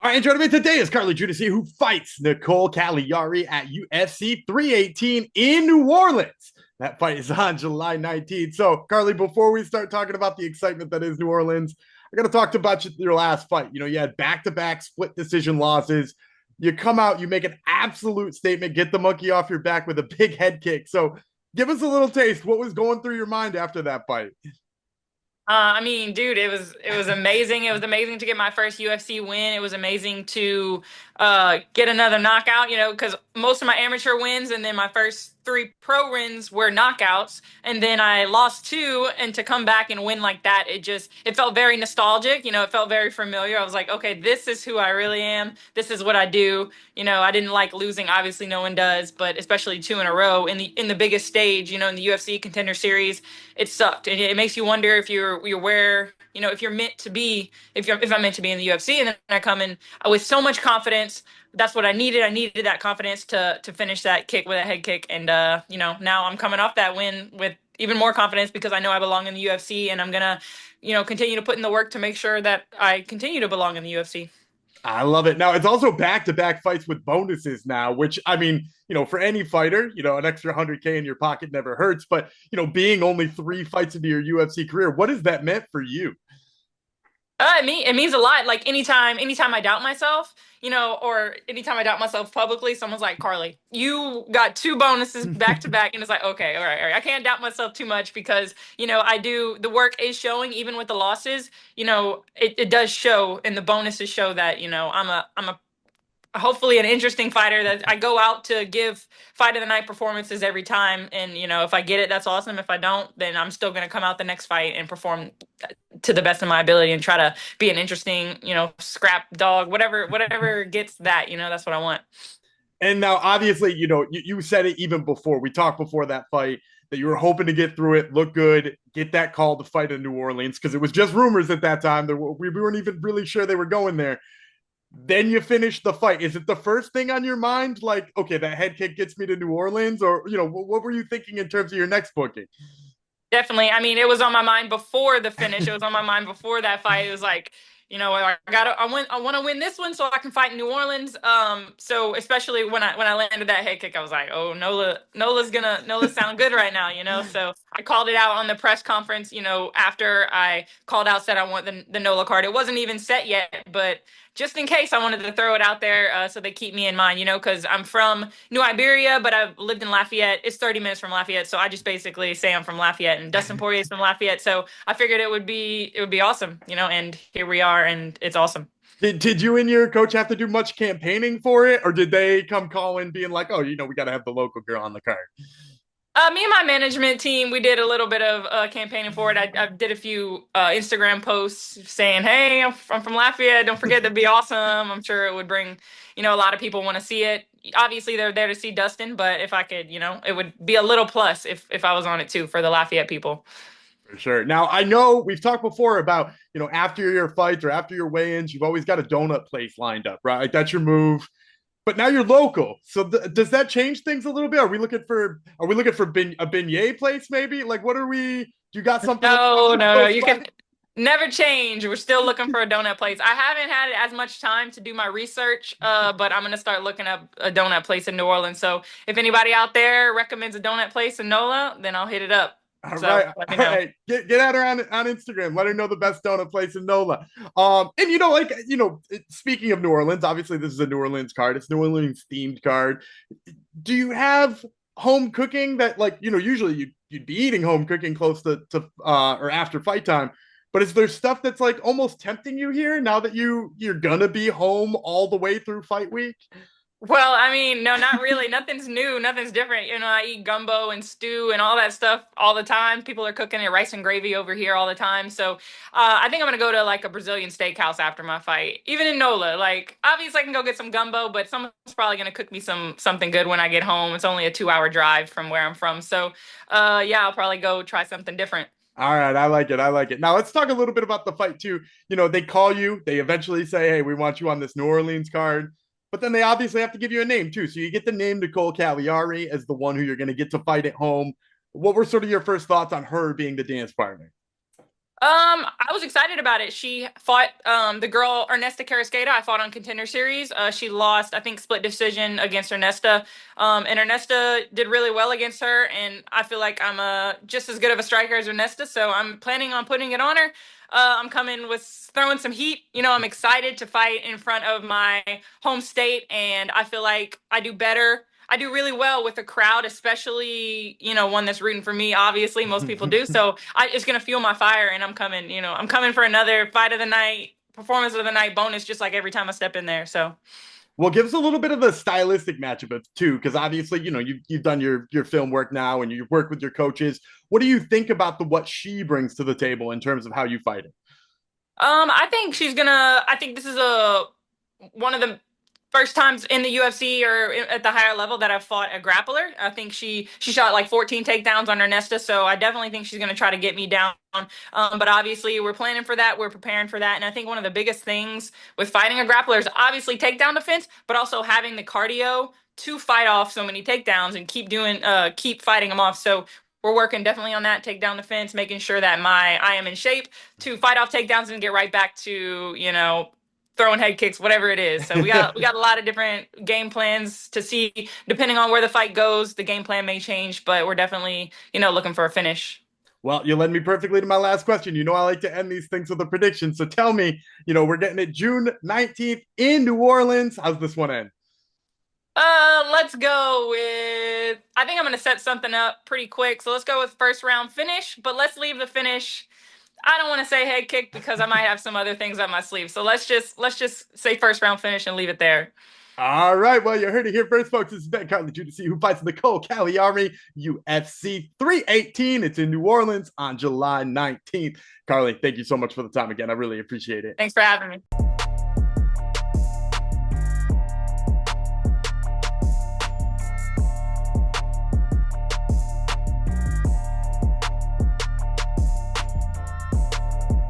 All right, and joining me today is Carli Judice, who fights Nicolle Caliari at UFC 318 in New Orleans. That fight is on July 19th. So, Carli, before we start talking about the excitement that is New Orleans, I got to talk about your last fight. You had back-to-back split decision losses. You come out, you make an absolute statement, get the monkey off your back with a big head kick. So, give us a little taste. What was going through your mind after that fight? Dude, it was amazing. It was amazing to get my first UFC win. It was amazing to get another knockout, because most of my amateur wins and then my first three pro wins were knockouts, and then I lost two, and to come back and win like that, it felt very nostalgic. It felt very familiar. I was like, okay, this is who I really am. This is what I do. I didn't like losing. Obviously, no one does, but especially two in a row in the biggest stage, in the UFC Contender Series, it sucked, and it makes you wonder if you're where, if you're meant to be, if I'm meant to be in the UFC. And then I come in with so much confidence. That's what I needed. I needed that confidence to finish that kick with a head kick, and now I'm coming off that win with even more confidence because I know I belong in the UFC, and I'm gonna, continue to put in the work to make sure that I continue to belong in the UFC. I love it. Now it's also back-to-back fights with bonuses now, which I mean, for any fighter, an extra 100K in your pocket never hurts. But being only three fights into your UFC career, what has that meant for you? It means a lot. Like anytime I doubt myself, or anytime I doubt myself publicly, someone's like, "Carli, you got two bonuses back to back," and it's like, okay, all right. I can't doubt myself too much because I do, the work is showing even with the losses. It does show, and the bonuses show that I'm a hopefully an interesting fighter, that I go out to give fight of the night performances every time. And if I get it, that's awesome. If I don't, then I'm still going to come out the next fight and perform to the best of my ability and try to be an interesting, scrap dog, whatever gets that, that's what I want. And now, obviously, you said it even before we talked before that fight that you were hoping to get through it, look good, get that call to fight in New Orleans because it was just rumors at that time. We weren't even really sure they were going there. Then you finish the fight. Is it the first thing on your mind? Like, okay, that head kick gets me to New Orleans, or what were you thinking in terms of your next booking? Definitely. I mean, it was on my mind before the finish. It was on my mind before that fight. It was like, I want to win this one so I can fight in New Orleans. So especially when I landed that head kick, I was like, oh, Nola's sound good right now, So I called it out on the press conference, after I called out, said I want the Nola card. It wasn't even set yet, but just in case, I wanted to throw it out there, so they keep me in mind, because I'm from New Iberia, but I've lived in Lafayette. It's 30 minutes from Lafayette, so I just basically say I'm from Lafayette, and Dustin Poirier is from Lafayette. So I figured it would be awesome, and here we are, and it's awesome. Did you and your coach have to do much campaigning for it, or did they come calling, being like, "Oh, we got to have the local girl on the card"? Me and my management team, we did a little bit of campaigning for it. I did a few Instagram posts saying, "Hey, I'm from Lafayette. Don't forget to be awesome." I'm sure it would bring, a lot of people want to see it. Obviously, they're there to see Dustin, but if I could, it would be a little plus if I was on it too for the Lafayette people. For sure. Now I know we've talked before about after your fights or after your weigh-ins, you've always got a donut place lined up, right? Like that's your move. But now you're local, so does that change things a little bit? Are we looking for a beignet place maybe? Like what are we? You got something No, no, no. close You by? can never change. We're still looking for a donut place. I haven't had as much time to do my research, but I'm gonna start looking up a donut place in New Orleans. So if anybody out there recommends a donut place in NOLA, then I'll hit it up. All So right, let me all know. right. Get at her on Instagram. Let her know the best donut place in NOLA. And speaking of New Orleans, obviously this is a New Orleans card. It's New Orleans themed card. Do you have home cooking that usually you'd be eating home cooking close to or after fight time? But is there stuff that's like almost tempting you here now that you're gonna be home all the way through fight week? Well, I mean, no, not really. Nothing's new. Nothing's different. I eat gumbo and stew and all that stuff all the time. People are cooking it rice and gravy over here all the time. So, I think I'm gonna go to like a Brazilian steakhouse after my fight. Even in NOLA, like obviously I can go get some gumbo, but someone's probably gonna cook me something good when I get home. It's only a 2 hour drive from where I'm from. So, yeah, I'll probably go try something different. All right, I like it. I like it. Now let's talk a little bit about the fight too. They call you, they eventually say, "Hey, we want you on this New Orleans card." But then they obviously have to give you a name too. So you get the name Nicolle Caliari as the one who you're going to get to fight at home. What were sort of your first thoughts on her being the dance partner? I was excited about it. She fought the girl Ernesta Carrasqueta. I fought on Contender Series. She lost, I think, split decision against Ernesta. And Ernesta did really well against her, and I feel like I'm just as good of a striker as Ernesta, so I'm planning on putting it on her. I'm coming with throwing some heat. I'm excited to fight in front of my home state, and I feel like I do really well with the crowd, especially, one that's rooting for me. Obviously, most people do. So it's going to fuel my fire, and I'm coming for another fight of the night, performance of the night bonus, just like every time I step in there. So, Well, give us a little bit of a stylistic matchup of too, because obviously, you've done your film work now and you work with your coaches. What do you think about what she brings to the table in terms of how you fight it? I think this is one of the first times in the UFC or at the higher level that I've fought a grappler. I think she shot like 14 takedowns on Ernesta, so I definitely think she's going to try to get me down. But obviously, we're planning for that. We're preparing for that. And I think one of the biggest things with fighting a grappler is obviously takedown defense, but also having the cardio to fight off so many takedowns and keep fighting them off. So we're working definitely on that takedown defense, making sure that I am in shape to fight off takedowns and get right back to, throwing head kicks, whatever it is. So we got a lot of different game plans to see. Depending on where the fight goes, the game plan may change, but we're definitely, looking for a finish. Well, you led me perfectly to my last question. I like to end these things with a prediction. So tell me, we're getting it June 19th in New Orleans. How's this one end? Let's go with, I think I'm going to set something up pretty quick. So let's go with first round finish, but let's leave the finish. I don't want to say head kick because I might have some other things up my sleeve. So let's just say first round finish and leave it there. All right. Well, you heard it here first, folks. This is Carli Judice, who fights Nicolle Caliari, UFC 318. It's in New Orleans on July 19th. Carli, thank you so much for the time again. I really appreciate it. Thanks for having me.